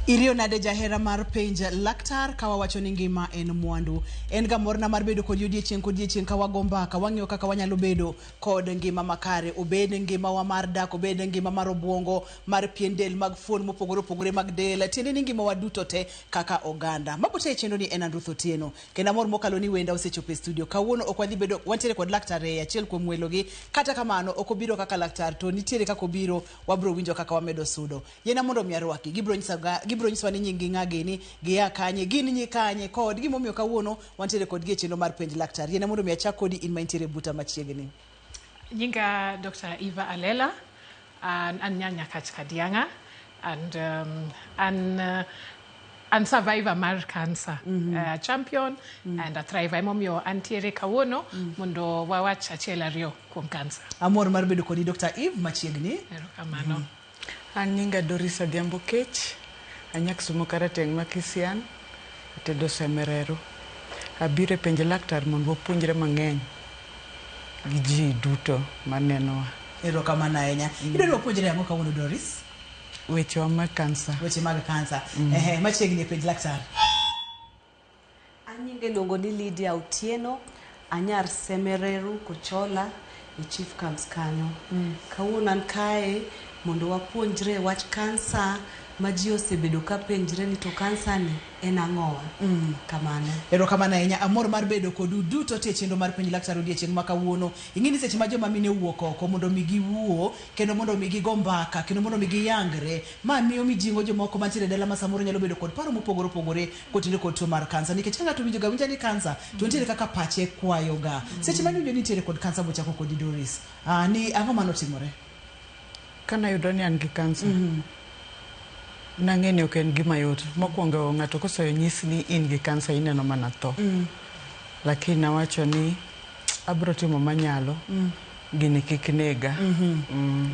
Irio nade jahera mar penj laktar kawa wacho ni ngima en mwandu. En ga morna mar bedo kod odiechieng ka wagomba ka wang'yo kaka wanyalo bedo kod ngima makare. Obed ngima wa mar dak, obed ngima mar obwongo, mar pien del, mag fuon mopogore mag del. Tiende ni ngima wa duto te kaka oganda. Mabote chendo ni en Ruth Otieno. Kenda mor mokalo ni wenda osechopo e studio. Kawuono ok wadhi bedo wantiere kod laktar e achiel kuom welogi. Kata kamano ok obiro kaka laktar to nitiere kaka obiro wabro winjo kaka wamedo sudo. Yena mondo mi arwaki gibro nyiswa ni nyingi ng'agini giya kanye gin nyi kanye kod gimomiyo kawuono wantiere kod chendo mar penj laktar. Yena mondo mi achak kodi in maintiere buta machiegni. Nyinga Dr. Eva Alela, an Nyanya Kach Kadianga, and an survivor mar cancer, champion and a thriver. Momio antiere kawono mundo wawach achiel ariyo kuom cancer. Amor mar bedo kodi Dr. Eve machiegni. Erokamano. An nyinga Doris Adhiambo Kech, anyak somo karateng' ma Kisian, atedo Semerero. Abire penj laktar mondo wapuonjre mang'eny gi ji duto manenowa. Erokamano ahinya. Idwaro puonjre ang'o kawuono Doris? Weche mag cancer. Weche mag cancer. Machiegni penj laktar. An nyinga iluongo ni Lydia Otieno, anyar Semerero Kochola, e chief camps kanyo. Kawuono an kae mondo wapuonjre wach cancer ma ji osebedo ka penjre ni to cancer ni en ang'owa. Kamano. Erokamano ahinya. Amor mar bedo kodu duto te chendo mar penj laktar odiechieng' ma kawuono. Ing'eni seche ma joma mine wuok oko mondo mi giwuo kendo mondo mi gigo mbaka kendo mondo mi giyangre ma miyo mijingo jomoko mantiere dala ma samoro nyalo bedo kod paro mopogore kotenore kod tuo mar cancer. Nikech ka ng'ato winjo ni cancer to nitiere kaka pache kwayoga. Seche ma niwinjo ni nitiere kod cancer bochako kodi Doris. Ni ang'o manotimore? Kana yudo ni an gi cancer. Nang'eni ok en gima yot. Mokwongo ng'ato kosenyis ni in gi cancer ineno mana tho. Lakini nawacho ni abro timo manyalo. Gini kik nega.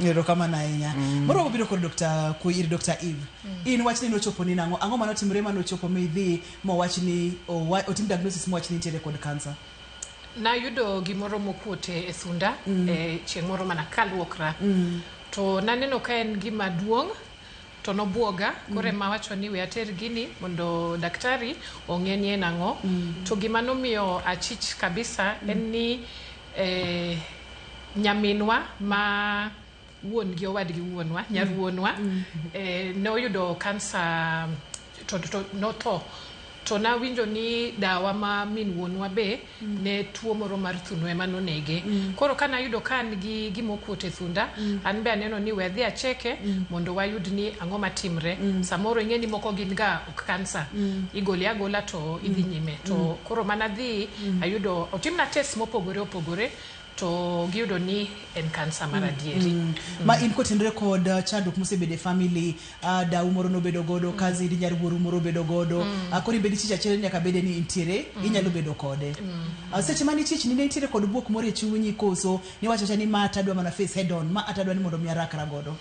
Erokamano ahinya. Moro wabiro kod Dr. Eve. In wach ni nochopo ni nang'o? Ang'o manotimore manochopo midhi mowach ni otim diagnosis mowach ni nitiere kod cancer? Na yudo gimoro mokuote e thunda chieng' moro mana kaluokra. To naneno ka en gima duong' to nobuoga kore mawacho ni we ater gini mondo daktari ong'e ni en ang'o. To gima nomiyo achich kabisa en ni nyaminwa ma wuon gi owadgi wuonwa nyarwuonwa noyudo cancer to notho. To na winjo ni dawa ma min wuonwa be ne tuo moro mar thuno ema nonege. Koro kana yudo kan gi gimokuote thunda, an be aneno ni we adhi acheke mondo wayud ni ang'o matimre. Samoro ing'eni moko gin ga ok cancer. Igoli agola to idhi nyime. To koro mana dhi ayudo otimna test mopogore to giyudo ni en cancer mar adieri. Ma in kotenore kod chandruok mosebede family, dau moro nobedo godo, kazi di nyarwuoru moro bedo godo, kori bedi chicha chele nyaka bede ni intiere, inyalo bedo kode. Seche mani chich ni ne intiere kod buok moro e chunyi koso, ni wacho ni ma atadwa mana face head on, ma atadwa ni mondo mi arakra godo.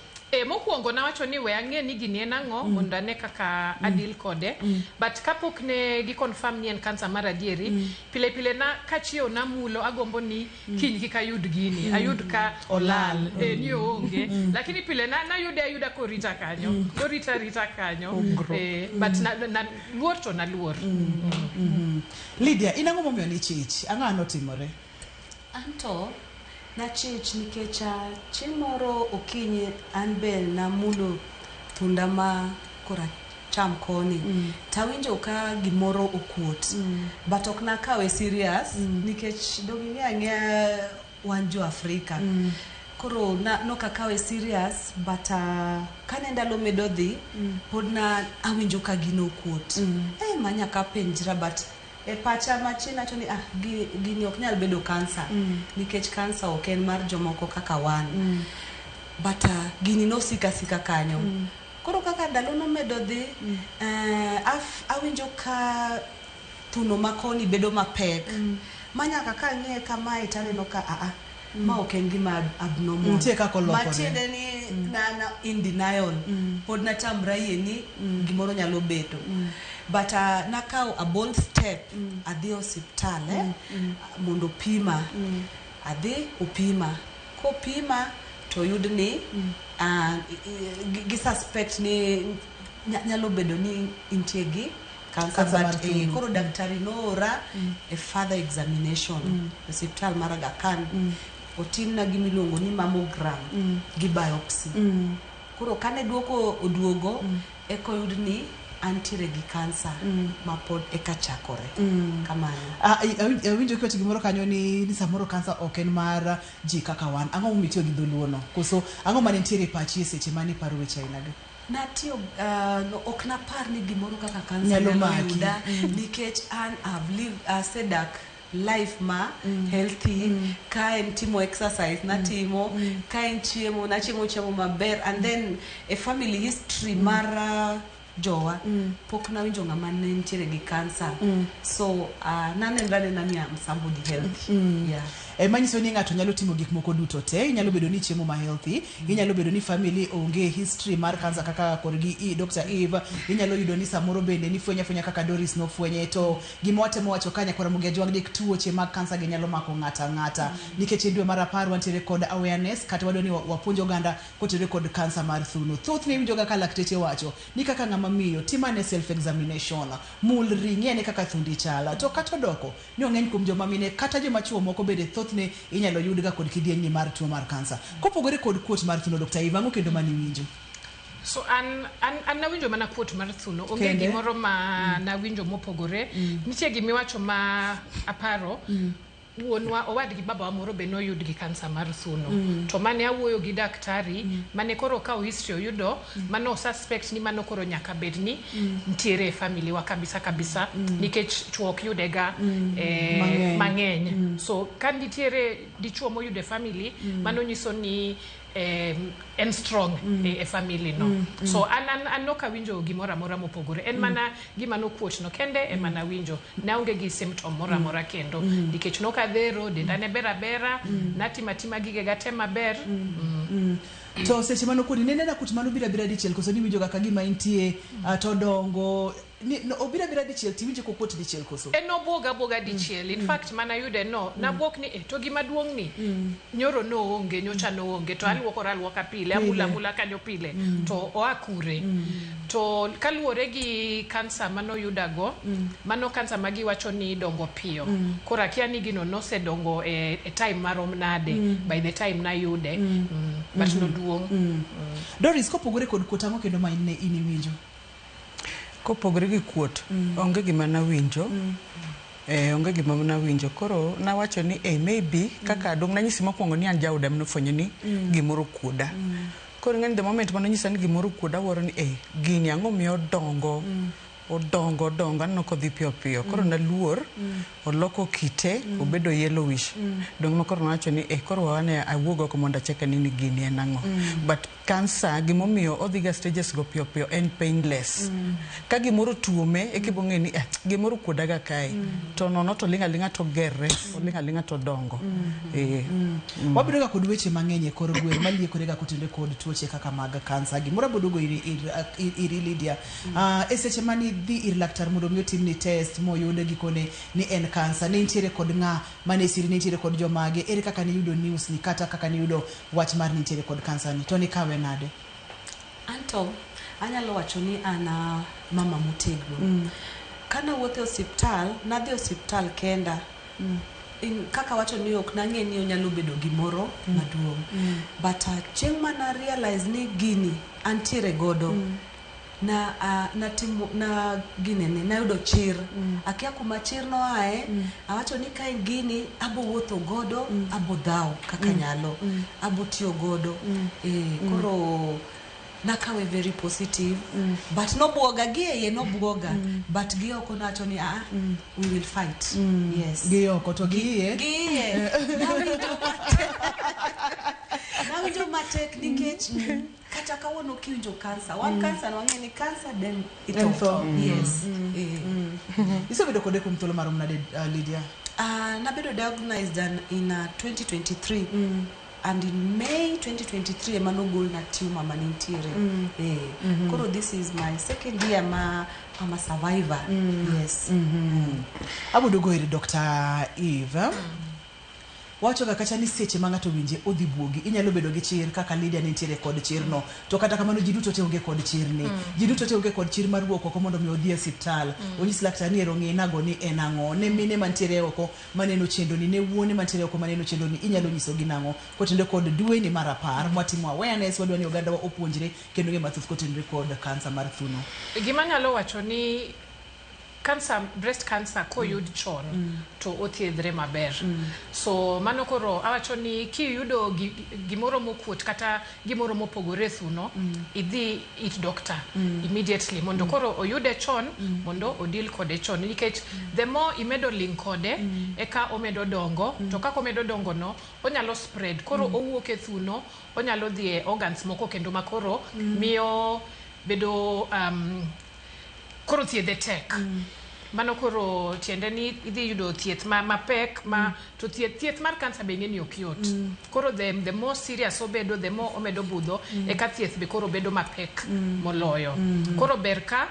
Mokwongo nawacho ni we ang'e ni gini en ang'o mondo ane kaka adil kode. But kapok ne gikonfirm ni en cancer mar adieri, pile na kachiewo na mulo agombo ni kiny kik ayud gini. Ayud ka olal. Ni onge. Lakini pile na ayuda korita kanyo. Korita kanyo. But na luor to na luor. Lydia, in ang'o momiyo ni chich? Ang'o anotimore? Anto na chich nikech chieng' moro okinyi an be namulo thunda ma kora cham koni. Tawinjo ka gimoro okuot. But ok nakawe serious nikech dogi ng'e wan jo Afrika. Koro nokakawe serious but kane ndalo medo dhi pod na awinjo ka gino okuot. Manyaka penjra but e pacha machina choni gini ok nyal bedo cancer nikech cancer ok en mar jomoko kaka wan. But gini no sika kanyo. Koro kaka ndalo no medo dhi awinjo ka thuno makoni bedo mapek. Manyaka ka ng'e kamae taneno ka ma ok en gima abnormal. Matiende ni na in denial. Pod natamra yie ni gimoro nyalo bedo. But nakao a bold step adhi hospital mondo pima. Adhi upima. Kopima to yud ni gi suspect ni nyalo bedo ni intie gi cancer Cancer mar but thuno. koro daktari noora a further examination e hospital mar Aga Khan otimna gimiluongo ni mammogram gi biopsy koro kane duoko oduogo ekoyud ni antiere gi cancer ma pod eka chakore kamano. Awinjo kiwacho gimoro kanyo ni samoro cancer ok en mar ji kaka wan. Ang'o mitiyo gi dholuo no? Koso ang'o mane nitiere pachi seche mane paro weche ainagi? Natio ok napar ni gimoro kaka cancer Nyalo yuda nikech an I've lived sedak life ma healthy ka en timo exercise natimo ka en chiemo chiemo maber and then a family history mar jowa pok nawinjo ng'ama ne nitiere gi cancer so nanenrane ni am somebody healthy yeah. Manyiso ni ng'ato nyalo timo gik moko duto te. Inyalo bedo ni chiemo ma healthy, inyalo bedo ni family onge history mar cancer kaka korgi Dr. Eve, inyalo yudo ni samoro bende ni fwenya kaka Doris no fwenye to gimowatemo wacho kanya kora mugia jwag dek tuoche mag cancer ge nyalo mako ng'ata nikech dwe mar 10 wantiere kod awareness kata wadoni wapuonjo oganda kotere kod cancer mar thuno. Thoth ne winjo kaka lakteche wacho ni kaka ng'ama miyo timane self examination mul ringi ane kaka thundi chala to kata doko ni ong'eny kuom joma mine kata joma chuo moko bende thoth ne inyalo yudga kod kidienje mar tuo mar cancer. Kopogore kod kuot mar thuno Dr. Eve, ang'o kendo mani winjo? So an nawinjo mana kuot mar thuno onge gimoro ma nawinjo mopogore nitie gimiwacho ma aparo wuonwa owadgi baba moro be noyud gi cancer mar thuno to mane awuoyo gi daktari mane koro kawo history oyudo mano suspect ni mano koro nyaka bed ni ntiere family wa kabisa nikech chuo ok yudega mang'eny so kan nitiere dichuo moyude family mano nyiso ni en strong e family no so an noka winjo gimoro amora mopogore en mana gima nokuot no kende e mana winjo naonge gi symptom moro amora kendo nikech noka dhero denda ne bera natima gige gate maber to seche mano kodi nene na kut mano bira dichiel koso ni winjo kaka gima intie to dongo ni no obira dichiel ti winjo kokot dichiel koso no boga dichiel in fact mana yude no na bok ni to gima duong ni nyoro no onge nyocha no onge to alwoka pile amula kanyo pile to oakure to kaluore gi cancer mano yudago mano cancer magi wacho ni dongo piyo kora kia ni gino no se dongo e time marom nade by the time na yude but no duong Doris kopogore kod kutango kendo ma ini winjo kopogore gi kuot onge gima na winjo onge gima na winjo koro na wacho ni maybe kaka dong na nyisi mokwongo ni an jauda mno fwenyo ni gimoro kuoda koro ng'eny the moment mano nyisa ni gimoro kuoda waro ni gini ang'o miyo odongo anno kodhi piyo koro na luor oloko kite obedo yellowish dong makoro nawacho ni koro wane awuog oko mondo acheka ni gini en ang'o but cancer gimomiyo odhiga stages go piyo en painless ka gimoro tuome ekibong'e ni gimoro kuodaga kae to nono to linga to gerre linga to dongo wabedo ga kod weche mang'eny e kor gweng maliekore ga kotende kod tuoche kaka mag cancer gimoro bodogo iri Lydia e seche mani dhi ir laktar mondo mi otim ni test moyude gikone ni en cancer ne nitiere kod ng'a mane siri ne nitiere kod jomage ere kaka ni yudo news ni kata kaka ni yudo wach mar ni nitiere kod cancer ni to ni kawe nade anto anyalo wacho ni ana mama motegno kana wuothe hospital nadhi hospital kenda kaka wacho ni ok nang'e ni onyalo bedo gimoro maduong but chieng' mana realize ni gini antiere godo na ginene na yudo chir akia kuma chir no ae awacho ni kain gini abo wuotho godo abo dhao kaka nyalo abo tiyo godo koro nakawe very positive but no buoga gie no buoga but gioko nacho ni we will fight yes gioko to gie nawinjo matek nikech kata kawuono kiwinjo cancer one cancer no ng'eni cancer then it all yes isebedo kode kuom thuolo marom nade Lydia nabedo diagnosed in 2023 and in May 2023 emanogol na tumor manitiere koro this is my second year I'm a survivor yes abudugo iri Dr. Eve wacho kaka ni seche ma ng'ato winje odhi buogi inyalo bedo gi chir kaka Lydia ne nitiere kod chirno to kata kamano ji duto te onge kod chirni ji duto te onge kod chir mar wuok oko mondo mi odhi e osiptal onyis laktar ni ero ng'e nago ni en ang'o ne mine mantiere oko maneno chendo ni ne wuone mantiere oko maneno chendo ni inyalo nyiso gi nang'o kotende kod dwe ni mar 10 mwatimo awareness wadwa ni oganda wa opuonjre kendo ng'e mathoth kotende kod kansa mar thuno. Gima nyalo wacho ni breast cancer koyud chon to othiedhre maber. So mano koro awacho ni kiyudo gimoro mokuot kata gimoro mopogore thuno idhi it doctor immediately mondo koro oyude chon mondo odil kode chon nikech the more imedo link kode eka omedo dongo to kaka omedo dongo no onyalo spread koro owuok e thuno onyalo dhi e organs moko kendo makoro miyo bedo koro thiedhe tek. Mano koro tiende ni idhi yudo thieth mapek to thieth mar kansa be ng'eni ok yot. Koro the more serious obedo the more omedo budho eka thieth be koro bedo mapek moloyo. Koro ber ka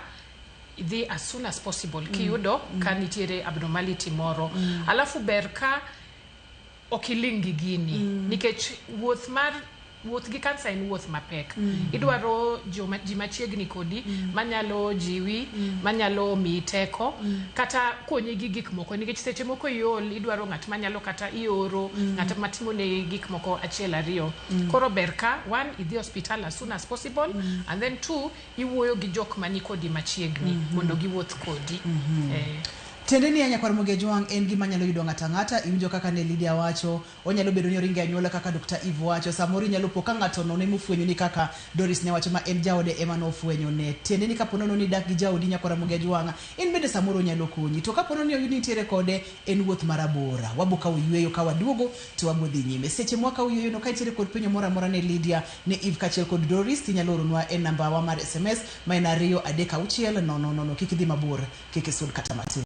idhi as soon as possible kiyudo ka nitiere abnormality moro. Alafu ber ka okilingi gini nikech wuoth gi kansa en wuoth mapek. Idwaro ji machiegni kodi manyalo jiwi, manyalo miyi teko, kata konyi gi gik moko nikech seche moko iol idwaro ng'at manyalo kata ioro, ng'at matimo ne gik moko achiel ariyo. Koro ber ka 1 idhi hospital as soon as possible and then 2 iwuoyo gi jok mani kodi machiegni mondo giwuoth kodi. Tende ni anya Karamoge Jwang en gima nyalo yudo ng'ata iwinjo kaka ne Lydia wacho onyalo bedo ni oringe anyuola kaka Dr. Eve wacho samoro nyalo po ka ng'ato no ne mufwenyo ni kaka Doris ne wacho ma en jaode ema no fwenyo ne tende ni kapono no ni dak gi jaodi nya Karamoge Jwang en bende samoro nyalo konyi to kapono ni oyudi nitiere kode en wuoth marabora wabuka uyweyo ka waduogo to wabodhi nyime seche mwaka uyweyo no ka nitiere kod penyo mora mora ne Lydia ne Eve kachiel kod Doris tinyalo oronwa en namba wa mar SMS ma en 236 kik dhi mabor kik isud kata matin.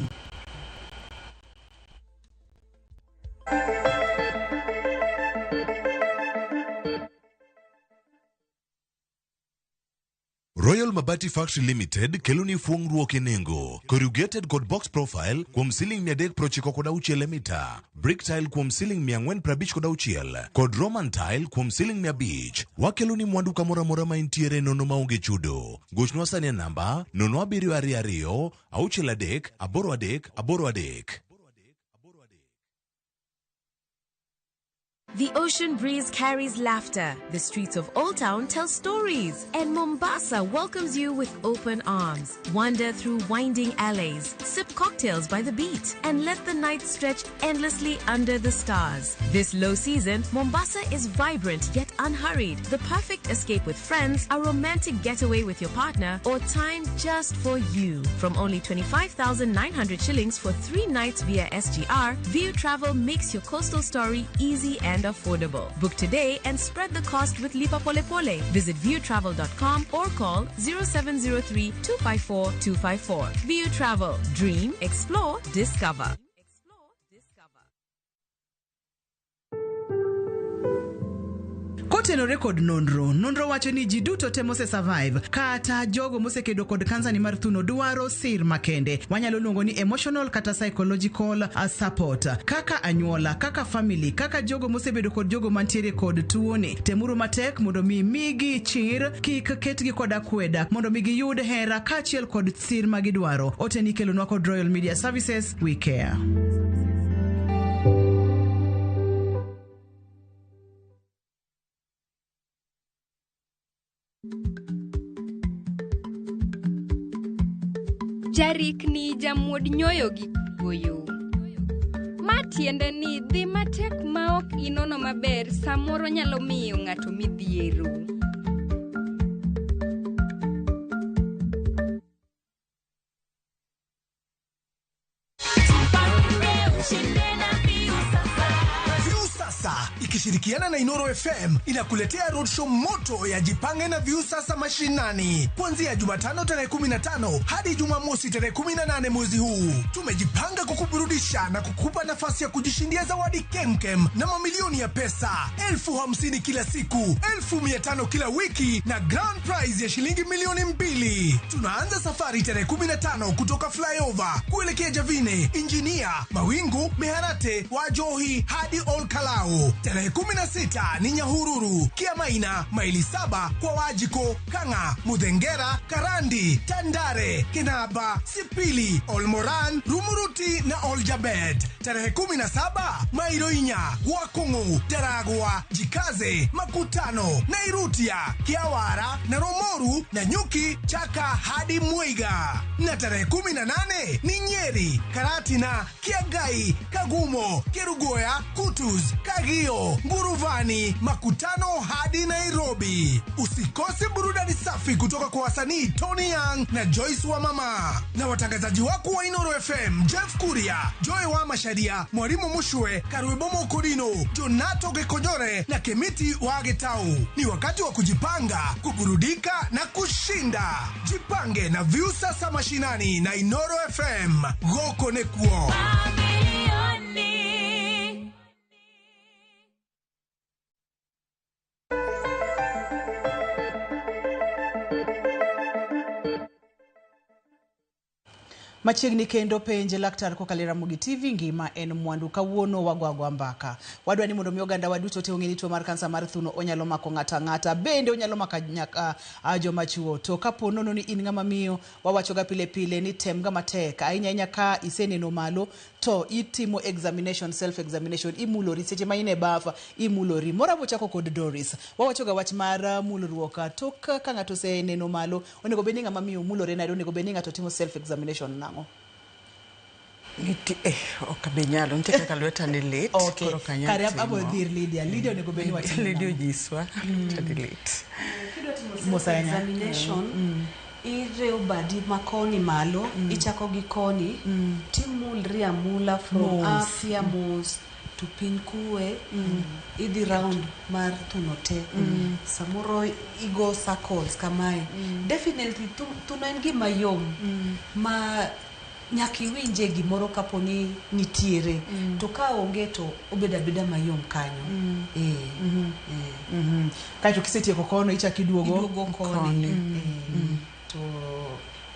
Royal Mabati Factory Limited keloni fuongruok e nengo. Corrugated kod box profile kuom ceiling 396 mita. Brick tile kuom ceiling 456 kod Roman tile kuom ceiling 500. Wakeloni mwandu kamora mora ma intiere nono maonge chudo. Gochno sani namba 0722 63 The ocean breeze carries laughter. The streets of Old Town tell stories. And Mombasa welcomes you with open arms. Wander through winding alleys, sip cocktails by the beach, and let the night stretch endlessly under the stars. This low season, Mombasa is vibrant yet unhurried. The perfect escape with friends, a romantic getaway with your partner, or time just for you. From only 25,900 shillings for 3 nights via SGR, View Travel makes your coastal story easy and affordable. Book today and spread the cost with Lipa Pole Pole. Visit viewtravel.com or call 0703 254 254. View Travel. Dream, explore, discover. Kotenore kod nonro wacho ni ji duto te mose survive kata jogo mose kedo kod kansa ni mar thuno dwaro sir makende wanyalo luongo ni emotional kata psychological support kaka anyuola kaka family kaka jogo mose bedo kod jogo mantiere kod tuoni temuru matek mondo migi chir kik ketgi kod akweda mondo migi yud hera kachiel kod sir magidwaro oteni kelonwa kod Royal Media Services we care. Jarik ni jamuod nyoyo gi goyo. Ma tiende ni dhi matek ma ok inono maber samoro nyalo miyo ng'ato midhiero. Ikishiriki kushirikiana na Inoro FM inakuletea roadshow moto ya Jipange na Viusasa Mashinani kuanzia Jumatano tarehe 15 hadi Jumamosi tarehe 18 mwezi huu. Tumejipanga kukuburudisha na kukupa nafasi ya kujishindia zawadi kemkem na mamilioni ya pesa, 50,000 kila siku, 500 kila wiki na grand prize ya shilingi milioni 2. Tunaanza safari tarehe 15 kutoka Flyover kuelekea Javine, Injinia, Mawingu, Meharate, Wajohi hadi Olkalao. Tarehe 16 ni Nyahururu, Kiamaina, maili 7 kwa Wajiko, Kanga, Mudhengera, Karandi, Tandare, Kinaba, Sipili, Olmoran, Rumuruti na Oljabed. Tarehe 17 Mairoinya, Wakungu, Daragwa, Jikaze, Makutano, Nairutia, Kiawara na Romoru na Nyuki, Chaka hadi Muiga. Na tarehe 18 ni Nyeri, Karatina, Kiagai, Kagumo, Kerugoya, Kutus, Kagio, Nguruvani, Makutano hadi Nairobi. Usikose burudani safi kutoka kwa wasanii Tony Young na Joyce wa Mama na watangazaji wako wa Inoro FM, Jeff Kuria, Joy wa Masharia, Mwalimu Mushwe, Karuebomo Kodino, Jonato Gekonyore na Kemiti wa Getau. Ni wakati wa kujipanga, kuburudika na kushinda. Jipange na Viusasa Mashinani na Inoro FM. Goko nekuo. Machiegni kendo penje laktar kokalera Mugi TV ngima en mwandu kawuono wagwagwa mbaka. Wadwa ni mondo mi oganda waduto te ong'eni tuo mar kansa mar thuno onyalo mako ng'ata bende onyalo maka nyaka joma chuo. To kapo nono ni in ng'ama miyo wawachoga pile pile ni tem ga matek ahinya ka iseneno malo to itimo examination, self examination, imulori seche ma ine bafa imulori. Morabo chako kod Doris wawachoga wach mar mulruoka tok ka ng'ato seneno malo onego beni ng'ama miyo mulore na onego beni ng'ato timo self examination nango. Okabenyalo nitaka kalweta ni late koro kanya kare abo dhir Lydia onego beni wach Lydia jiswa tadi late self examination ire ubadi makoni malo ichako gi koni timulri amula from afya mos to pin kuwe idi round mar tunote samoro igo circles kamae definitely tuno en gima yom ma nyaki winje gimoro kaponi nitiere to ka onge to obeda beda mayom kanyo kaito kisetieko kono ichaki duogo koni to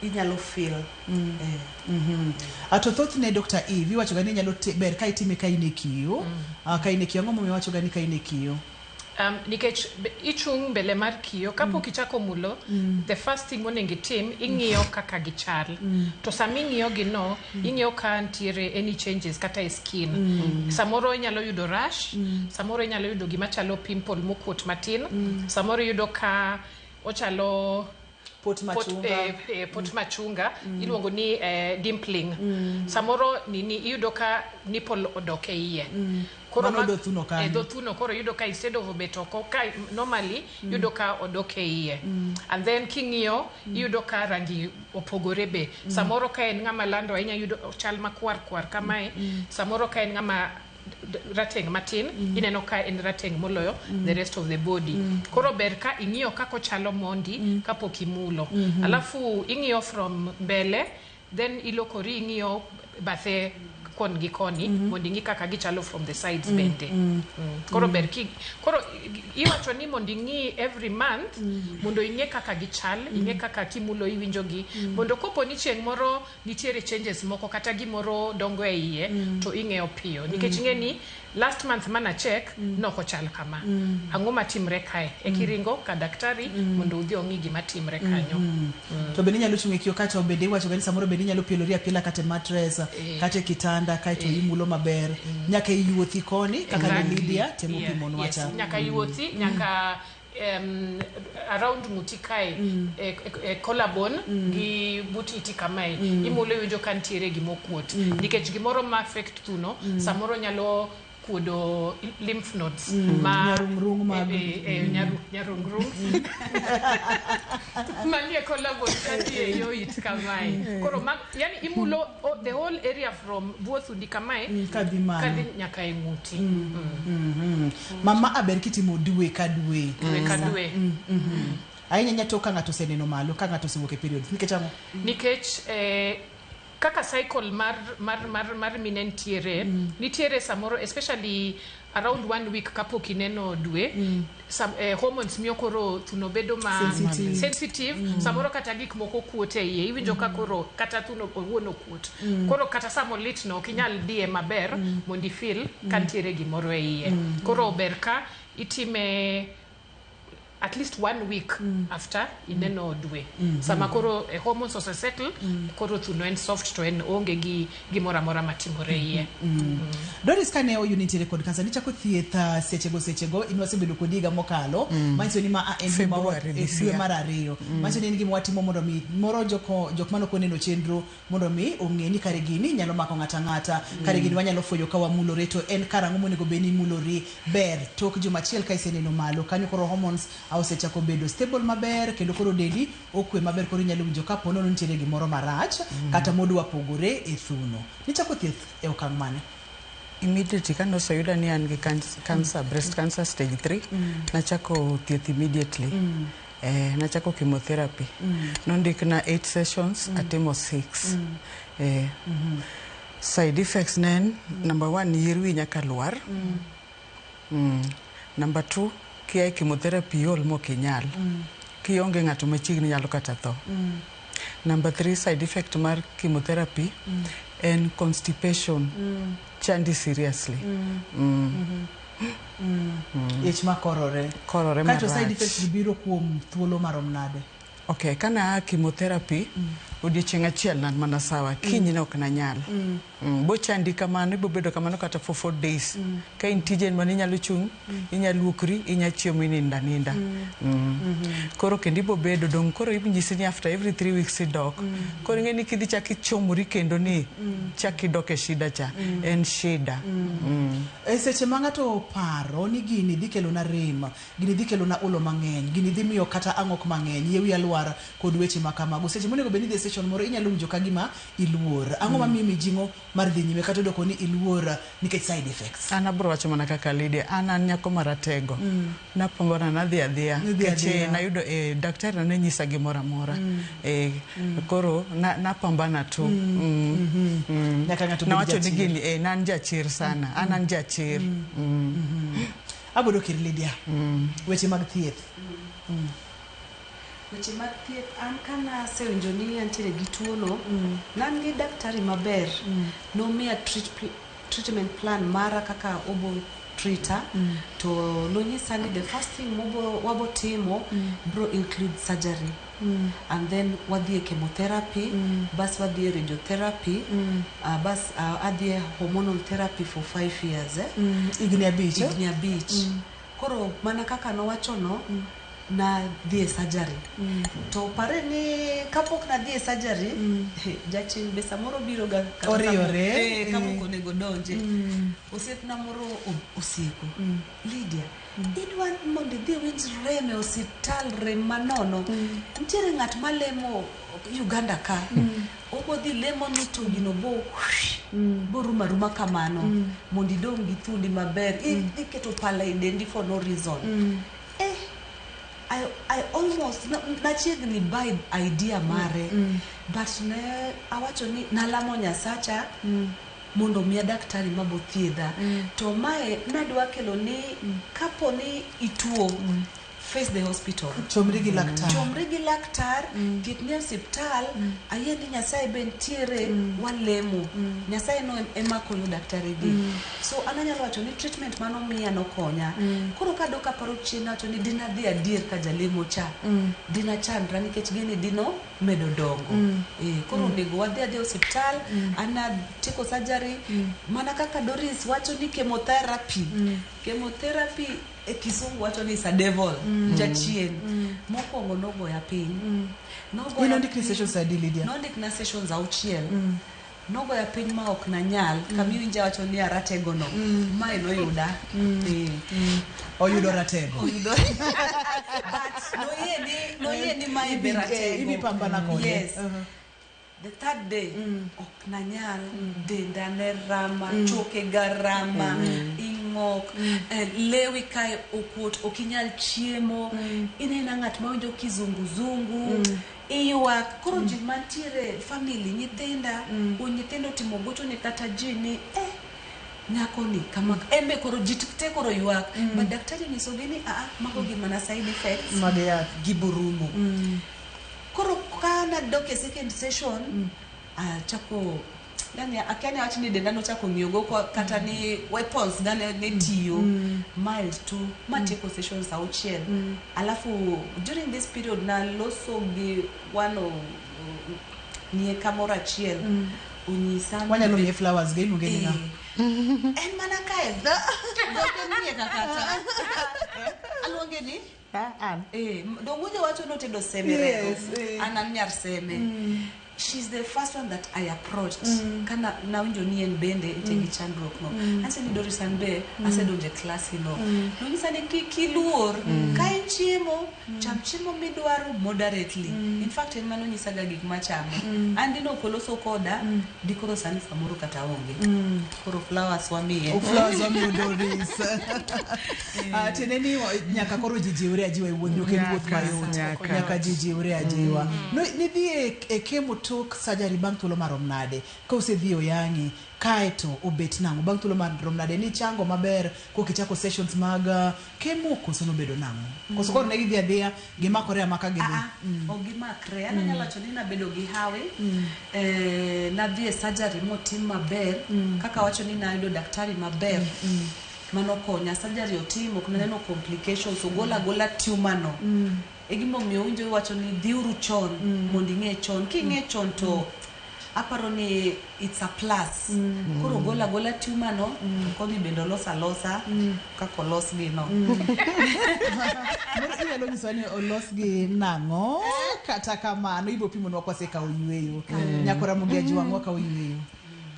inyalo feel ato thothne Dr. Eve wachoga ni nyalo ber ka itime ka ine kiyo ka ine kiyo ngomo wachoga ni ka ine kiyo nikech ichung mbele mar kiyo kapo kichako mulo the first thing monengi tim ing'iyo kaka gichal to sami ing'iyo gino ing'iyo ka ntiere any changes kata e skin samoro inyalo yudo rash samoro inyalo yudo gima chalo pimple mokuot matin samoro yudo ka ochalo pot machunga iluongo ni dimpling samoro nini iyudo ka nipple odok e iye koro do thuno ka do thuno koro yudo ka instead of beto ko ka normally yudo ka odok e iye and then king'iyo yudo ka rangi opogore be samoro ka en ng'ama lando ahinya yudo chal makwar kamae samoro ka en ng'ama rateng matin ineno ka en rateng moloyo the rest of the body koro ber ka ing'iyo kako chalo mondi kapok imulo alafu ing'iyo from mbele then ilokori ing'iyo bathe kon gi koni mondo ing'i kaka gichalo from the sides bende koro ber ki koro iwacho ni mondo ing'i every month mondo ing'e kaka gichal ing'e kaka kimulo iwinjo gi mondo kopo ni chieng' moro nitiere changes moko kata gimoro dongo e iye to ing'eyo piyo nikech ing'eni last month mana check noko chal kama ang'o matimre kae e kiringo ka daktari mondo udhi ong'i gima timre kanyo to bende nyalo chunge kiyo kata bende wacho gani samoro bende nyalo pielori apila kata mattress kata kitanda kaito imulo maber nyaka iwuothi koni kaka Lydia temo pimon wacha nyaka iwuothi nyaka around mutikae collarbone gi butiti kamae imulo winjo kan tiere gimokuot nikech gimoro ma affect thuno samoro nyalo kuodo lymph nodes nyarungrung mag nyarungrung manie kolabo kati yo it kamae koro yani imulo the whole area from buothundi kamae kadhi nyaka inguti mama aber kitimo dwe ka dwe ahinya nyatoka ng'ato seneno malo ka ng'ato siwuok e period nikech kaka cycle mar minen nitiere samoro especially around 1 week kapok ineno dwe hormones miyo koro thuno bedo sensitive samoro kata gik moko kuot e iye iwinjo ka koro kata thuno owuon okuot koro kata samo lit no kinyal die maber mondi feel kantiere gimoro e iye koro ber ka itime at least 1 week after ineno dwe sama koro hormones ose settle koro thuno en soft to en onge gi gimora mora matimore iye Doris kane o unity kod kansa nichako thieth sechego inwasebedo kod higa mokalo manyiso ni ma en dwe mar ariyo manyiso ni en gima watimo mondo mi moro jok mano koneno chenro mondo mi ong'e ni kare gini nyalo mako ng'ata kare gini wanyalo fuyo ka wamulore to en karang'o monego beni mulore ber tok juma achiel ka iseneno malo kanyo koro hormones ausechako bedo stable maber kendo koro dendi okwe maber koro inyalo winjo ka pono nitiere gimoro marach kata modwa pogore e thuno nichako thieth e okang' mane immediately kano sayuda ni an gi cancer breast cancer stage 3 nachako thieth immediately nachako chemotherapy nondikna 8 sessions atimo 6 side effects nen number 1 yirwi nyaka lwar number 2 kia chemotherapy yol mokinyal kionge ng'ato machiegni nyalo kata tho number 3 side effect mar chemotherapy and constipation chandi seriously ich ma korore kato side effects biro kuom thuolo marom nade okay kana chemotherapy odiochieng' achiel nan mana sawa kinyne ok nanyal bo chandi kamano ibo bedo kamano kata for 4 days ka in tijen mani nyalo chung inyalo luokri inyachiemo ininda koro kendo ibo bedo dong koro ibnyisi ni after every 3 weeks idok koro ng'eni kidhi chaki chomori kendo ni chaki dok e shida cha en shida seche ma ng'ato paro ni gini dhi kelo na rem gini dhi kelo na ulo mang'eny gini dhi miyo kata ang'ok mang'eny yewi alwar kod weche makamago seche monego beni dhi session moro inyalo winjo ka gima iluor ang'o mamiyo mijing'o mar dhi nyime kata doko ni iluor nikech side effects an abro wacho mana kaka Lydia an nyako maratego napambana nadhi adhiya keche nayudo daktari ne nyisa gimoro amora koro napambana tu nawacho ni gini nan jachir sana an jachir abodo kir Lydia weche mag thieth weche mag thieth an kana sewinjo ni antiere gi tuono nan gi daktari maber nomiya treatment plan mara kaka obo treater to nonyisa ni the first thing wabo timo bro include surgery and then wadhi chemotherapy bas wadhi radiotherapy bas adhi hormonal therapy for 5 years igni abich koro mana kaka nowachono na dhie surgery to pare ni kapok na dhie surgery jachin besa moro biro ga oriore kapok onego donje osiepna moro osieko Lydia idwa mondo dhi winj rem e hospital rem manono ntiere ng'at malemo Uganda ka obo dhi lemo ni to gino bo ruma kamano mondo idong gi thundi maber iketo pala e dendi for no reason I almost nachiegni buy idea mare but ne awacho ni nalamo Nyasacha mondo miya daktari mabo thiedha to mae nadwa kelo ni kapo ni ituo face the hospital chomri gi laktar gitni hospital ayendi Nyasaye ben tiere walemo Nyasaye no ema konyo daktari gi so ananyalo wacho ni treatment mano miya no konya koro ka doka paro china to ni dina dhi adier ka jalemo cha dina chandra nikech gini dino medo dongo koro nego wadhi hospital ana tiko surgery mana kaka Doris wacho ni chemotherapy e kisungu wacho ni is a devil jachien mokwongo nogoya piny nogoya sessions adi Lydia nondik na sessions auchiel nogo ya piny ma ok na nyal kami winja wacho ni aratego no mai no yuda oyudo ratego but no ye ni mai be ratego ibi pambana kode yes the third day ok na nyal denda ne rama choke garama ing'ok lewi kai okuot okinyal chiemo inena ng'at ma winjo kizunguzungu iyuak koro ji mantiere family nyithinda nyithindo timo gocho ni kata ji ni nyako ni kama embe koro jitikte koro yuak but daktari nisogi ni mako gimana side effects magaya giburumo koro kana doke second session chako yani akani achi ni denda no chako ngiogo kwa kata ni weapons gane ne tiyo mild to mateko sessions auchiel alafu during this period na loso gi one of nie kamora chiel unyisa wanyalo nie flowers game ngeni na en mana kae doke nie kakata alonge ni dongoje wacho no tedo semerero anan nyar seme she's the first one that I approached kana na winjo ni en bende itegi chandruok no ase ni Doris Anbe ase donje class no nongisa ni kiluor kai chiemo cham chiemo midwaro moderately in fact en mano nyisa ga gik machamo andino koloso koda dikoro sani samoro kata onge koro flowers wamiye Doris teneni nyaka koro jijiure ajiwa iwuondo ke wuoth mayot nyaka jijiure ajiwa no nidhi e kemo tok surgery bang' thuolo marom nade ka osedhi oyangi kaeto obet nango bang' thuolo marom nade ni chango maber kokichako sessions mag kemo koso no bedo nango koso koro ne gidhi adhiya gimakore amaka gidhi ogimakre ana nyalo wacho ni nabedo gi hawi nadhi e surgery motim maber kaka wacho ni nayudo daktari maber manokonya surgery otimo kuneno complications ogola tumor no egimo miyo winjo wacho ni dhiuru chon mondo ing'e chon king'e chon to aparo ni it's a plus koro gola tumor no koni bendo losa kako los gi no inyalo nyiso ni olos gi nango kata kamano ibo pimo nwa kwase ka oyweyo nyakora mogi ajiwangwa ka oyweyo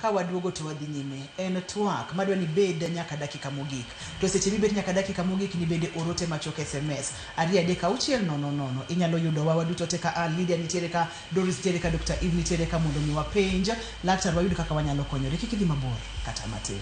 ka waduogo to wadhi nyime en twak madwa ni bed nyaka dakika mogik to seche mi bet nyaka dakika mogik ni bede orote machoke SMS ari adeka uchiel no inyalo yudo wa waduto te ka Lydia nitiere ka Doris nitiere ka Dr. Eve nitiere ka mondo mi wapenj laktar wayudo kaka wanyalo konyore kik idhi mabor kata matin.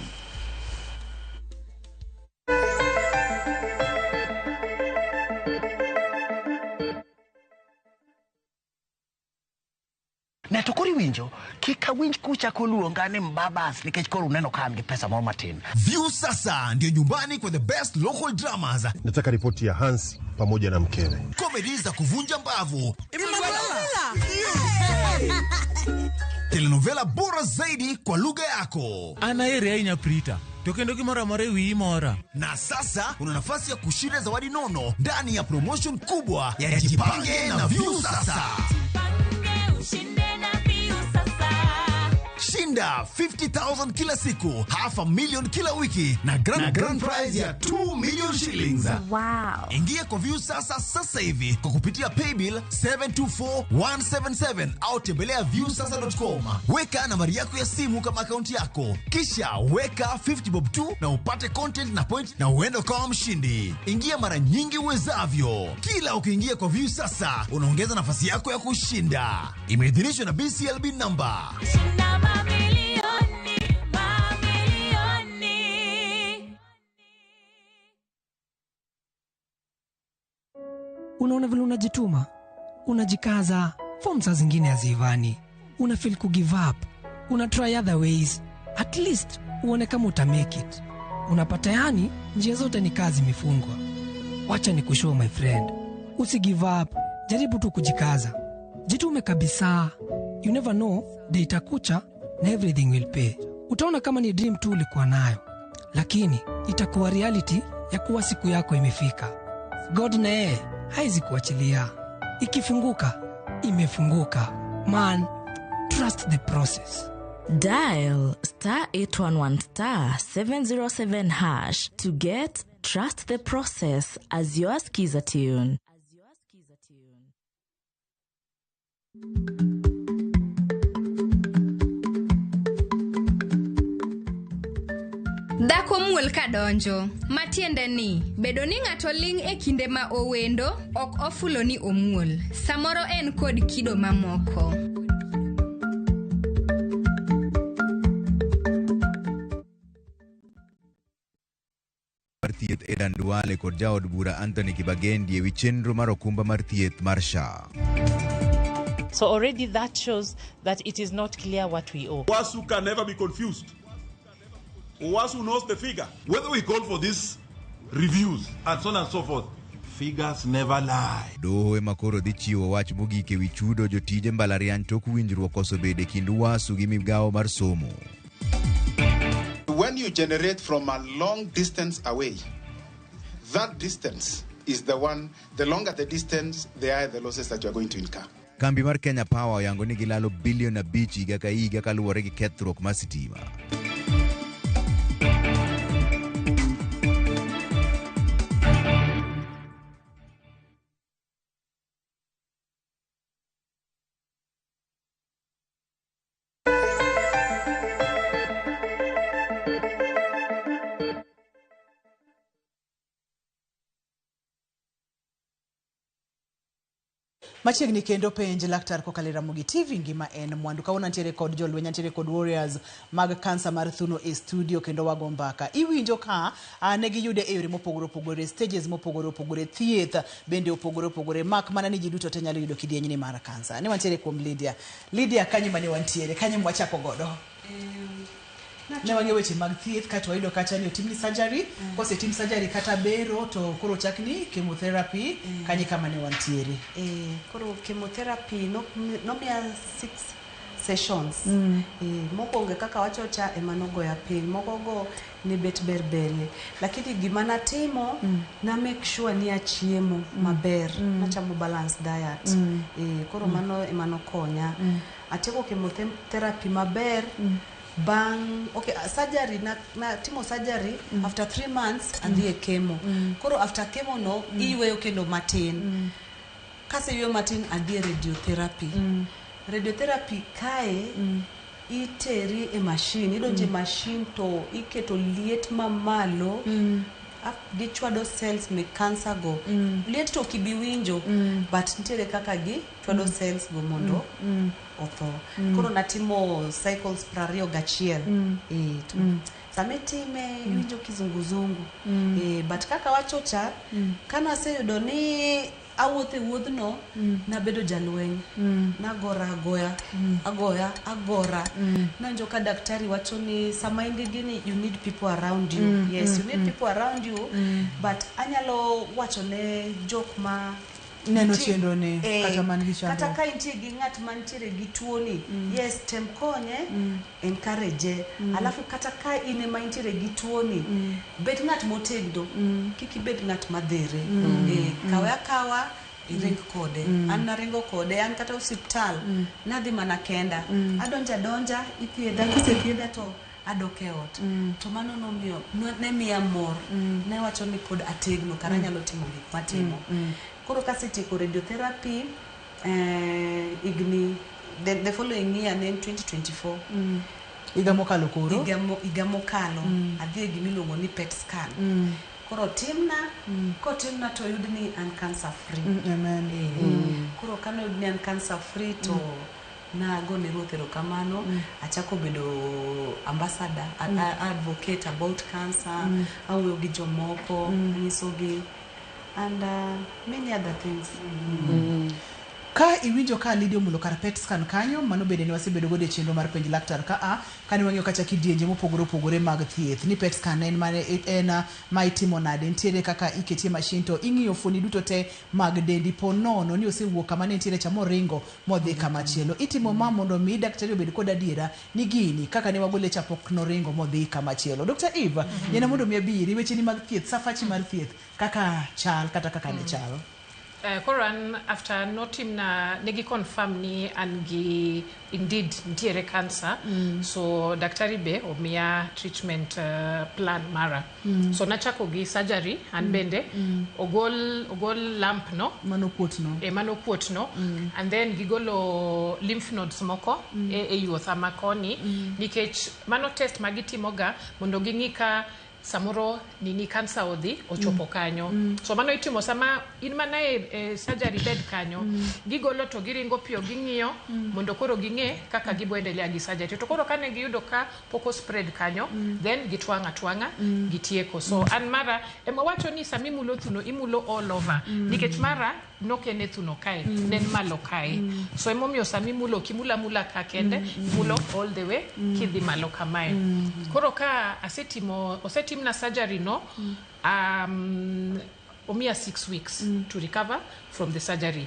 Na to kori winjo kika winj kucha koluonga ni mbabas nikech koro uneno kan gi pesa moro matin. View sasa ndio nyumbani kwa the best local dramas. Nataka ripoti ya Hansi pamoja na mkewe. Comedy za kuvunja mbavu. Telenovela bora zaidi kwa lugha yako. Anaere ainya Prita. Tokendo kimora mare wi mora. Na sasa una nafasi ya kushinda zawadi nono ndani ya promotion kubwa ya Jipange na View sasa. Shinda 50,000 kila siku, $500,000 kila wiki na grand prize ya 2 million shillings. Wow. Ingia kwa View sasa hivi kwa kupitia paybill 724177 au tembelea viewsasa.com. Weka nambari yako ya simu kama akaunti yako. Kisha weka 50 bob tu na upate content na point na uende kama mshindi. Ingia mara nyingi uwezavyo. Kila ukiingia kwa View sasa unaongeza nafasi yako ya kushinda. Imeidhinishwa na BCLB number. Unaona vile unajituma, unajikaza, form saa zingine hazivani, una feel ku give up, una try other ways, at least uone kama uta make it. Unapata yani njia zote ni kazi imefungwa. Wacha ni kushow my friend, usi give up, jaribu tu kujikaza, jitume kabisa. You never know, day itakucha na everything will pay. Utaona kama ni dream tu ulikuwa nayo, lakini itakuwa reality ya kuwa siku yako imefika. God nae haizi kuachilia. Ikifunguka, imefunguka. Man, trust the process. Dial *811*707# to get Trust the Process as your Skiza tune. Dhako muol kadonjo, matiende ni bedo ni ng'ato ling' e kinde ma owendo ok ofulo ni omuol. Samoro en kod kido mamoko. Mar thieth Edan Duale kod jaod bura Anthony Kibagendi ewi chenro mar okumba mar thieth mar SHA. So already that shows that it is not clear what we owe. Wasu can never be confused. Wasu knows the figure. Whether we call for these reviews and so on and so forth, figures never lie. Doho ema koro dhi chiwo wach mogik ewi chudo jotije mbalariany tok winjruok osebede kind Wasu gi migawo mar somo. When you generate from a long distance away, that distance is the one, the longer the distance, the higher the losses that you are going to incur. Kambi mar Kenya Power oyango ni gilalo bilion 5 higa ka higa kaluwore gi kethruok mar sitima. Machiegni kendo penj laktar kokalo Ramogi TV ngima en mwandu kauna ntiere kod jolweny ntiere kod warriors mag kansa mar thuno e studio kendo wago mbaka iwinjo ka ne giyude e yore mopogore opogore stages mopogore opogore thieth bende opogore opogore mak mana ni ji duto te nyalo yudo kidieny mar kansa ne wantiere kuom Lydia kanyi mane wantiere kanyi mwachako godo ne wange weche mag thieth kata wayudo kacha ni otimni surgery kose tim surgery kata bero to koro chakni chemotherapy kanyi kama ne wantiere koro chemotherapy no mia 6 sessions mokonge kaka wacho cha emanogoya piny mokogo ni bet berbere lakini gima natimo na make sure ni achiemo maber nachamo balanced diet koro mano emanokonya ateko chemotherapy maber bang surgery na timo surgery after 3 months and chemo koro after chemo no iweyo kendo matin kase yo matin adhi radiotherapy kae iteri e machine idonje machine to iketo liet mamalo gichwado cells me cancer go liet to kibiwinjo but nitiere kaka gi chwado cells go mondo otho koro natimo cycles 21 sametime winjo kizunguzungu but kaka wachocha kana seyudo ni awuothe wuodhno nabedo jalweny nagora agora nanjo ka daktari wacho ni sama indigi ni you need people around you yes you need people around you but anyalo wacho ne jok ma neno chenro ne kata man gi chando kata ka intie gi ngat mantiere gi tuoni yes tem konye encourage alafu kata ka ine mantiere gi tuoni bet ngat motegdo kiki bet ngat madhere kawa iring kode an naringo kode an kata hospital nadhi mana kenda adonja ithiedha kisethiedha to adoke ot to mano nomiyo ne miya mor ne wacho ni pod ategno kara nyalo timo gik matimo koro kasetieko radiotherapy igni the following year ne 2024 iga mokalo koro iga mokalo adhi gimiluongo ni PET scan koro timna to yudni an cancer free amen koro kano yudni an cancer free to na gone rothero kamano achako bedo ambassador advocate about cancer awuoyo gi jomoko nyisogi and many other things ka iwinjo ka Lydia mulo kar PET scan kanyo mano bede ni wasebedo gode chenro mar penj laktar ka kani wang'eyo kacha kidienje mopogore opogore mag thieth ni PET scan en ma itimo nade ntiere kaka iketie machine to ing'iyo fuoni duto te mag dendi po nono ni osewuok kama ne ntiere chamo ringo modhi kama chielo itimo ma mondo mi daktari obed kod adiera ni gini kaka ne wagole chapok no ringo modhi kama chielo Dr. Eve yena mondo mi abiri weche ni mag thieth safachi mar thieth kaka chal kata kaka ne chal Koran after notim na negi confirm ni angi indeed ntiere cancer. So daktari be omia treatment plan mara. So nachako gi surgery and bende ogol lamp no manoput no and then gigolo lymph nodes moko e yuotha makoni nikech mano test magitimoga mondo ging'ika samoro nini cancer odhi ochopo kanyo. So mano itimo sama in mana e surgery bed kanyo gigolo to giringo pio ging'iyo mondo koro ging'e kaka giboendelea gi surgery. To koro kane giyudo ka poko spread kanyo then gitwanga gitieko. So an mara wacho ni sami mulo thuno imulo all over nikech mara nokene thuno kae nen malo kae. So emomiyo sami mulo kimula ka kende mulo all the way kidhi malo kamae. Koro ka osetim na surgery no omia 6 weeks to recover from the surgery.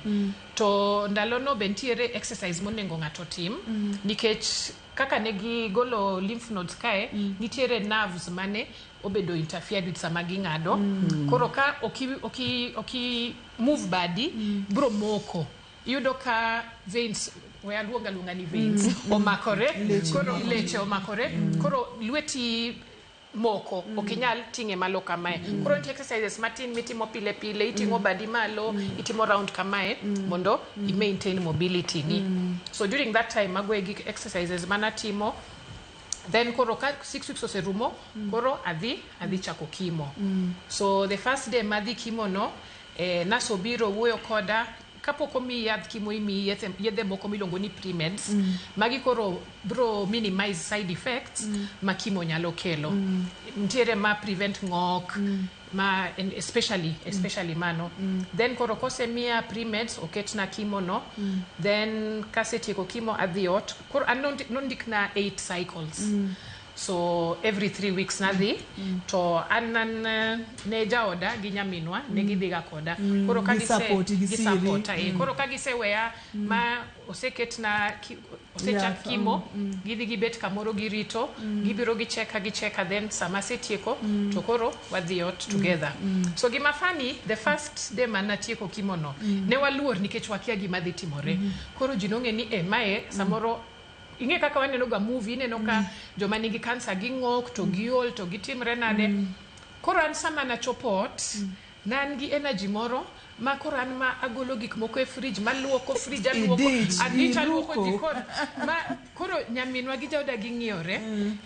To ndalono bentiere exercise monengo ng'ato tim nikech kaka negi golo lymph nodes kae nitiere nerves mane obedo interfered with sama ging'ado. Koro ka oki move body bro moko yudo ka veins where luonga ni veins omakore koro leche omakore koro lweti moko okinyal tinge malo kamae. Koro exercises matin mitimo pile itingo badi malo itimo round kamae mondo I maintain mobility ni. So during that time magwegi exercises manatimo then koro ka 6 weeks oserumo koro adhi chako kimo. So the first day madhi kimo no nasobiro wuoyo koda kapok omi yath kimo imi yedhe moko miluongo ni pre-meds magi koro bro minimize side effects ma kimo nyalo kelo. Ntiere ma prevent ng'ok ma especially mano. Then koro kose mia pre-meds oketna kimo no then kasetieko kimo adhi ot koro anondik na 8 cycles. So every 3 weeks nadhi to anan ne jaoda gi nyaminwa ne gidhiga koda koro ka support koro ka gise weya ma oseketna osechak kimo gidhi gibet kamoro girito gibiro gicheka then sama setieko to koro wadhi ot together. So gima fani the first day manatieko kimo no ne waluor nikech wakia gima dhi timore. Koro jinonge ni mae samoro inge kaka waneno ga movie ineno ka joma nigi cancer ging'ok to giol to gitimre nade. Koro an sama na chopot nan gi energy moro ma koro an ma agolo gik moko e fridge maluoko fridge aluoko jikon ma koro nyaminwa gi jawda ging'iore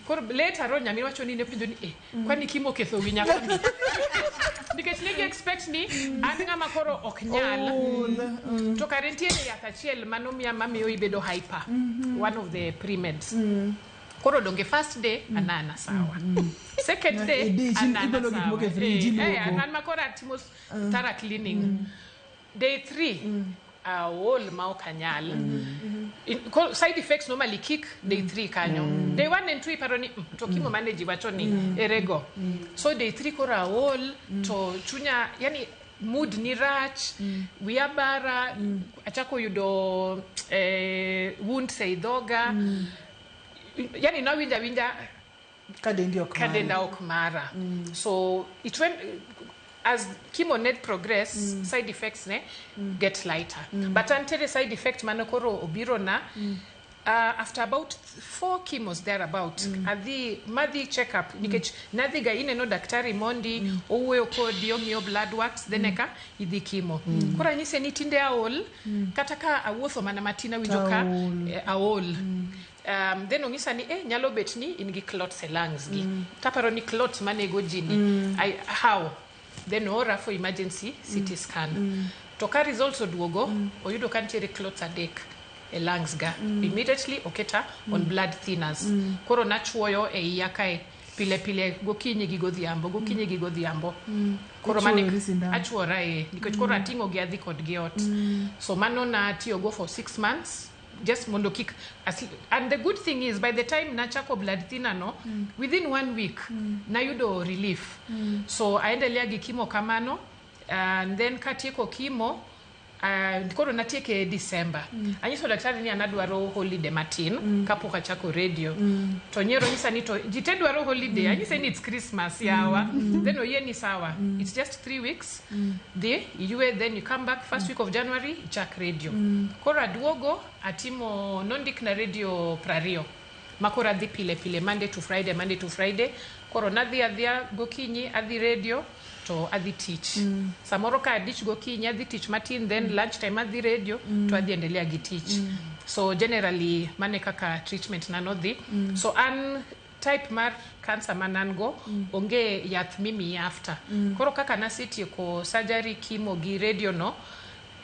koro later on nyaminwa wacho ni ne penjo ni kwani kimo ketho wi nyakoni nikech negi expect ni an ng'ama koro ok nyal to kare ntiere yath achiel manomiya mamiyo ibedo hyper one of the pre-meds. Koro donge first day anana sawa. Second day anana sawa. Anan makora atimo tara cleaning. Day 3 all ma okanyal. Side effects normally kick day 3 kanyo. Day 1 and 2 paroni to kimo manage wacho ni erego. So day 3 kora all to chunya yani mood ni rach wiabara achako yudo wound say doga yani na winja kadenda okmara. So it went as chemo net progress side effects ne get lighter but until the side effect manokoro obiro na after about 4 chemos thereabout adhi madhi check up nikech nadhi ga ineno daktari mondi owuoyo kodi ong'iyo blood works then eka idhi kimo. Kora nyise ni tinde aol kata ka awuotho mana matina winjo ka aol. Then ongisa ni nyalo bet ni in gi clots e lungs gi taparo ni clots manego jini how then ora for emergency CT scan to ka results oduogo oyudo ka ntiere clots adek e lungs ga immediately oketa on blood thinners. Koro nachuoyo e iya kae pile gokinyi gi godhiambo koro mane achuora nikech koro atingo gi adhi kod gi ot. So mano na tiyo go for 6 months just mondo kick and the good thing is by the time na chako blood thinner no within 1 week na yudo relief. So aendelea gi kimo kamano and then katieko kimo koro natieke December. Anyiso daktari ni anadwaro holiday matin kapok achako radio. To nyero nyisa ni to jite dwaro holiday. Anyise ni it's Christmas yawa. Then oye ni sawa. It's just 3 weeks. Then you come back first week of January, chak radio. Koro aduogo atimo nondik na radio prario. Makoro adhi pile Monday to Friday. Koro nadhi adhia gokinyi adhi radio to adhi teach. Samoro ka adich gokinyi adhi teach matin, then lunch time adhi radio to adhi endelea gi teach. So generally mane kaka treatment nanodhi. So an type mar cancer manango onge yath mimi after. Koro kaka nasetieko surgery, chemo gi radio no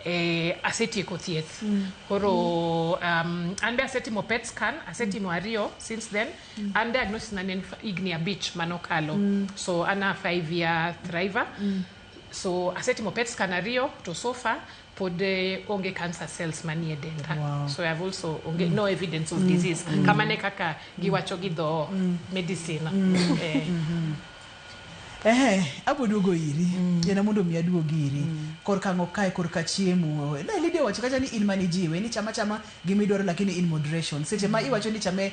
asetieko thieth. Koro ande asetimo PET scan, asetimo ario since then. And diagnosis na igni abich manokalo. So ana 5-year thriver. So asetimo PET scan ario to so far pod onge cancer cells manie denda. Wow. So I have also no evidence of disease. Kamane kaka giwacho gido medicine. Aboduogo iri. Yena mondo mi aduogo iri. Korka ngokae korka chiemo. Na Lydia wacho kacha ni in manijiwe ni chama gimidwaro lakini in moderation. Seche ma iwacho ni chame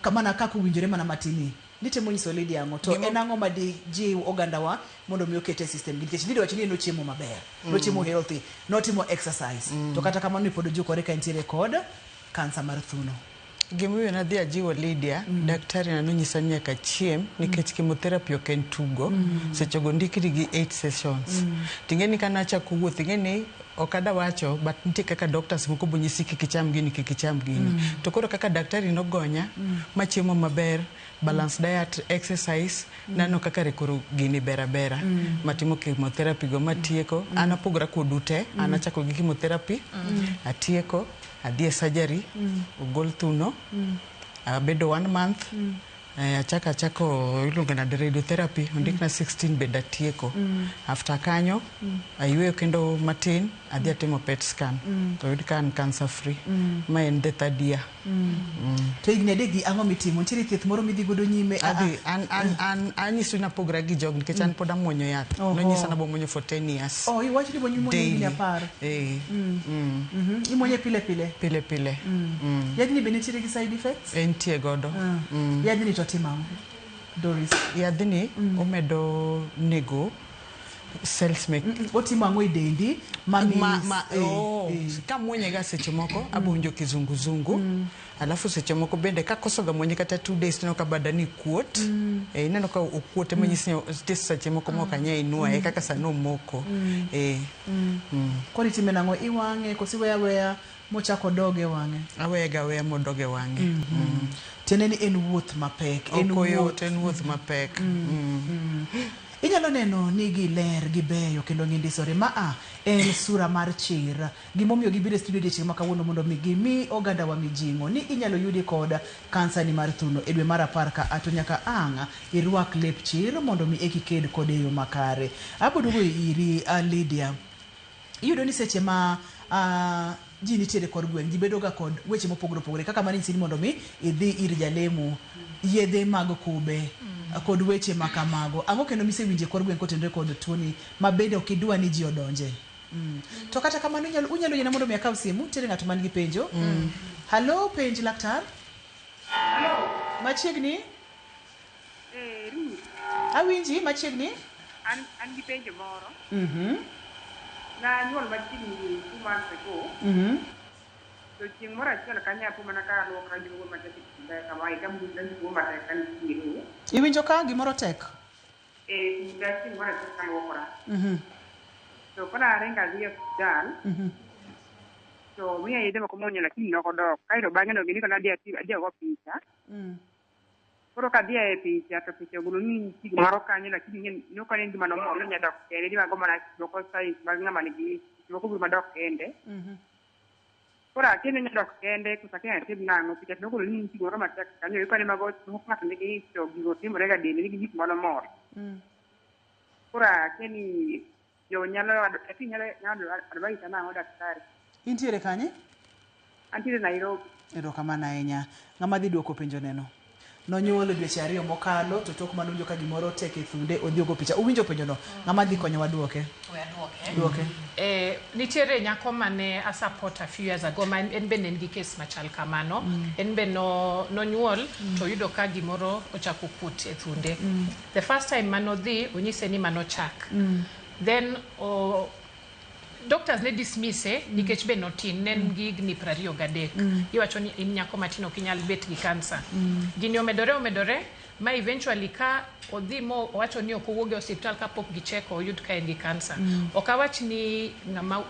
kamana kako winjore mana matini. Nitemo nyiso Lydia ngo to enango madi ji ogandawa mondo mi okete system. Nikech Lydia wacho ni no chiemo maber. No chiemo healthy. No timo exercise. To kata kamano ni podo jukore ka intiere kod cancer mar thuno. Gimiyo na dhia jiwo Lydia, daktari na nonyisa nyaka chiem nikech chemotherapy ok en tugo. Sechogo ndikiri gi 8 sessions. Tingeni kana acha kuwuoth, tingeni okada wacho but nitie kaka doctors moko bonyisi kikicham gini. To koro kaka daktari nogonya machiemo maber, balance diet, exercise, nano kaka rekoro gini bera. Matimo chemotherapy go matieko, anapogra kodute, anachako gi chemotherapy, atieko, adhi surgery, ogol thuno, abedo 1 month, achako iluongo na radiotherapy, ondik na 16 bed atieko. After kanyo, ayueyo kendo matin, adhi atimo PET scan, to yud ka an cancer free. Ma en the 3rd year. To ignedegi ang'o mitimo? Ntiere thieth moro midhi godo nyime? Adhi, anyiso na pogra gi jog, nikech an poda muonyo yath. Nonyisa na bomuonyo for 10 years. Oh, iwacho ni muonyo higni 10? Imuonye pile? Pile. Yadhni be nitiere gi side effects? Entie godo. Yadhni to timo ang'o? Doris? Yadhni omedo nego cells make otimo ang'o idendi ka muonye ga seche moko abunjo kizunguzungu alafu seche moko bende ka kosoga muonye kata 2 days no ka badani kuot ineno ka okuote manyisi seche moko moka nya inua kaka sano moko koni time nango iwange kosiweya mochako doge wange awega modoge wange teneni en wuoth mapek en wuoth mapek Inyalo neno ni gi ler gi beyo kendo ng'indisore en sura mar chir. Gimomiyo gibiro e studio dichieng' ma kawuono mondo mi oganda wa mijing'o ni inyalo yudi kod kansa ni mar thuno e dwe mar 10 ka ato nyaka ang' irwak lep chir mondo mi ekiked kod yo makare. Abodugo iri Lydia. Iyudo ni seche ma ji nitiere kod gweng' ji bedo ga kod weche mopogore kaka mani mondo mi idhi ir jalemo yedhe mag kube kod weche makamago. Ang'o kendo misewinje kod gweng' kotenore kod tuoni mabende ok idwa ni ji odonje? To kata kamano unyalo yena mondo mi akaw simu tere ng'ato man gi penjo. Hello, penj laktar. Machiegni? Awinji machiegni? An gi penjo moro. Na nyuol machiegni 2 months ago. So chieng' moro achiel kanya po mana ka luok rajuo matek kama ika munda juo matek kan kiro. Iwinjo ka gimoro tek? Chieng' moro achiel ka luokora. So kona arenga dhi hospital. So miya yedhe moko muonyo lakini nokodok. Kairo bang'e no gini kona adhi ago picha. Koro kadhi e picha to picha ogolo ni gimoro kanyo lakini nokone gima nomolo nyadok kende gima go mana loko size mag ng'ama nigi loko gima dok kende. Koro akene nyadok kende kusakene atim nang'o picha nogolo ni gimoro matek kanyo ikone mago ng'ato nigi to gigo timore ga dende nigi gik moro mor. Koro akeni yo nyalo advice nang'o daktari. Intiere kanye? Antiere Nairobi. Erokamano ahinya. Ng'ama dhi duoko penjo neno? nonyuolo dweche 2 mokalo to tok mano ka gimoro tek e thunde odhiogo picha. Uwinjo penjono, ng'ama dhi konyo waduoke? Duoke. Nitiere nyako mane a support a few years ago, en be en gi case machal kamano. En be nonyuol to yudo ka gimoro ochako kut e thunde. The first time manodhi onyise ni mano chak. Then doctors ne dismisse nikech be notin nen gi higni 23. Iwacho ni in nyako matin ok inyal bet gi kansa. Gini omedore ma eventually ka odhi mo wacho ni ok owuoge hospital kapok gicheko oyud ka en gi kansa. Ok awach ni ng'ama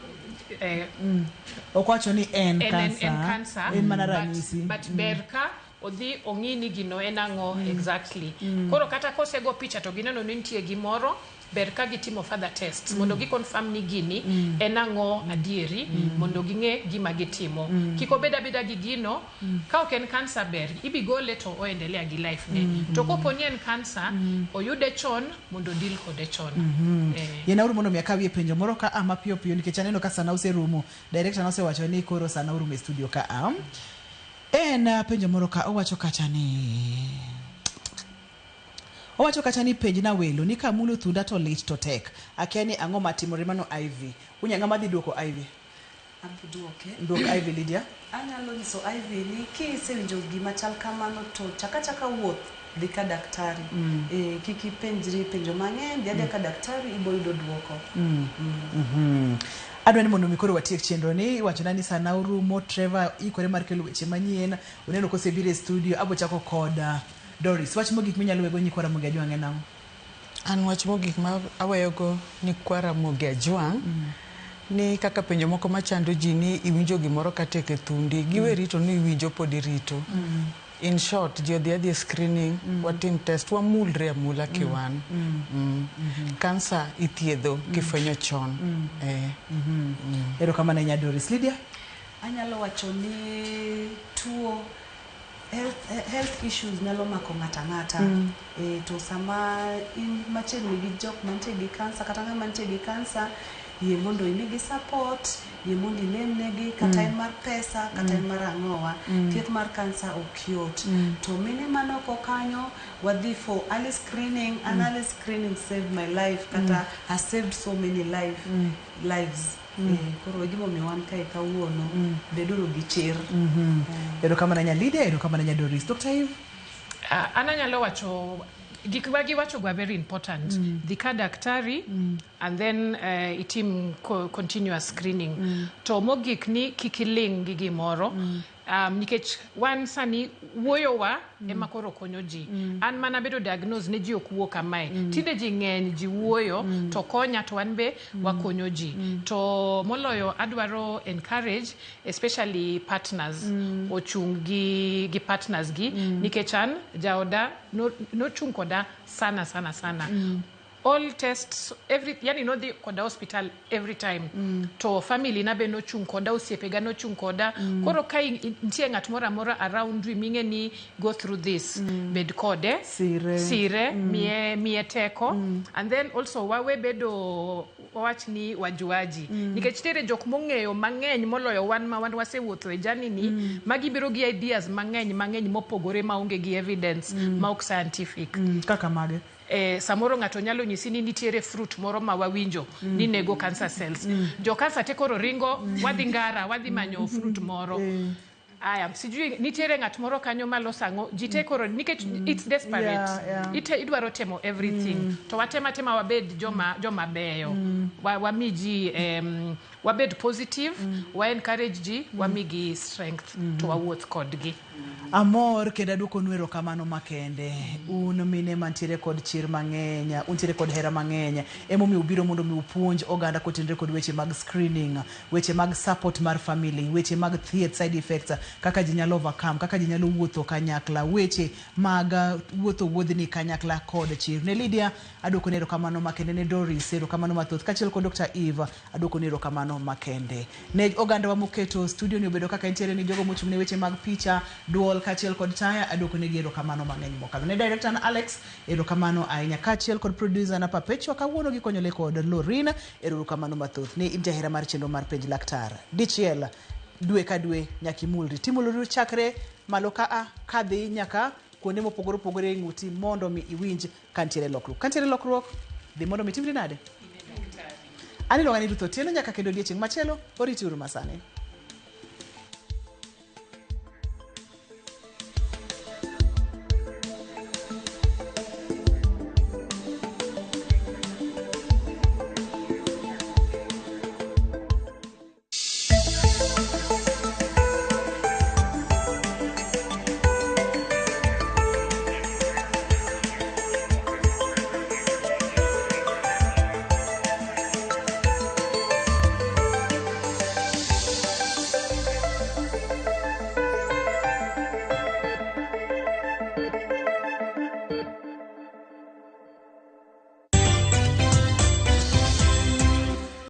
ok wacho ni en kansa, en mana ranyisi. But ber ka odhi ong'ini gino en ang'o exactly. Koro kata kosego picha to gineno ni nitie gimoro, ber ka gitimo further tests mondo gi confirm ni gini en ang'o adieri mondo ging'e gima gitimo. Kik obed abeda gi gino, ka ok en kansa ber ibi gole to oendelea gi life ne. To kopo ni en kansa oyude chon mondo deal kode chon. Yenauru mondo miakawie penjo moro ka ama piyo nikech aneno ka sana userumo. Director nosewacho ni koro sana urumo e studio ka en penjo moro ka owacho kacha ni penj na welo ni kamulo thunda to lit to tek. Akia ni ang'o matimore mano Ivy. Unya ng'ama dhi duoko Ivy? Duok Ivy Lydia. Anyalo nyiso Ivy ni kisewinjo gima chal kamano to chaka wuoth dhi ka daktari. Kiki penjri penjo mang'eny dhi ka daktari ibo yudo duoko. Adwa ni mondo mikoro watiek chenro ni. Iwachona ni sana urumo. Trevor ikore mar kelo weche manyien. Uneno kosebire studio abo chako koda Doris. Wach mogik minyalo wego nyikwara Mogi Ajwang' en ang'o? An wach mogik ma aweyogo nyikwara Mogi Ajwang' ni kaka penjo moko machando ji ni iwinjo gimoro katek e thundi giwe rito ni iwinjo pod irito. In short, ji odhi screening, watim test, wamulre amula kiwan. Kansa ithiedho kifwenyo chon. Erokamano ahinya Doris. Lydia? Anyalo wacho ni tuo health issues nyalo mako ng'ata. To sama in machiegni gi jok mantie gi kansa kata ng'ama mantie gi kansa, yie mondo imigi support, yie mondo ilemnegi kata en mar pesa kata en mar ang'owa. Thieth mar kansa ok yot. To mine manoko kanyo wadhi for early screening. And early screening saved my life kata has saved so many lives. Koro gimo miwan kai kawuono bedoro gi chir. Erokamano ahinya Lydia, erokamano ahinya Doris. Dr. Eve? Ananyalo wacho gik wagi wacho gwa very important. Dhi ka daktari and then itim continuous screening. To mogik ni kikiling gi gimoro. Nikech wan sani wuoyowa ema koro konyo ji. An mana bedo diagnose ne ji ok wuok kamae. Tinde ji ng'eny ji wuoyo to konya to wan be wakonyo ji. To moloyo adwaro encourage especially partners ochung gi partners gi nikech an jaoda nochung koda sana. All tests yani no dhi koda hospital every time. To family na be no chung koda, osiepega no chung koda. Koro kai nitie ng'at moro amora around you ming'e ni go through this. Bed kode sire mie teko. And then also wawe bedo wach ni wajuaji. Nikech tere jok mong'eyo mang'eny moloyo wan ma wan wasewuotho e jani ni magibiro gi ideas mang'eny mopogore maonge gi evidence ma ok scientific. Kaka mage? Samoro ng'ato nyalo nyisi ni nitiere fruit moro ma wawinjo ni nego cancer cells. Jo cancer te koro ringo wadhi ngara wadhi manyo fruit moro. Aya, sijui nitiere ng'at moro kanyo malo sango jite koro nikech it's desperate. Idwaro temo everything. To watema wabed joma beyo. Wamiji wabed positive, wa encourage ji, wamigi strength to wawuoth kodgi. Amor kenda duko nwero kamano makende. Un mine mantiere kod chir mang'enya, untiere kod hera mang'enya. Emomi ubiro mondo mi upuonj oganda kotenre kod weche mag screening, weche mag support mar family, weche mag thieth side effects, kaka ji nyalo overcome, kaka ji nyalo wuotho kanyakla, weche mag wuodhni kanyakla kod chir. Ne Lydia adoko nero kamano makende, ne Doris erokamano mathoth, kachiel kod Dr. Eve adoko nero kamano makende. Ne oganda wa moketo studio ni obedo kaka intiere ni jogo mochung' ne weche mag picha, duol kachiel kod taya adoko ne erokamano mang'eny mokalo. Ne director na Alex erokamano ahinya, kachiel kod producer na Perpetua kawuono gikonyole kod Lorina erokamano mathoth. Ne in jahera mar chenro mar Penj Laktar. Dichiel dwe ka dwe nyaka imulri timuluru chakre malo kadhi nyaka kuonde mopogore opogore e ng'uti mondo mi iwinj kantiere lokruok. Kantiere lokruok, dhi mondo mi timri nade? Ani luonga ni Ruth Otieno, nyaka kendo odiechieng' machielo, oriti uru masani.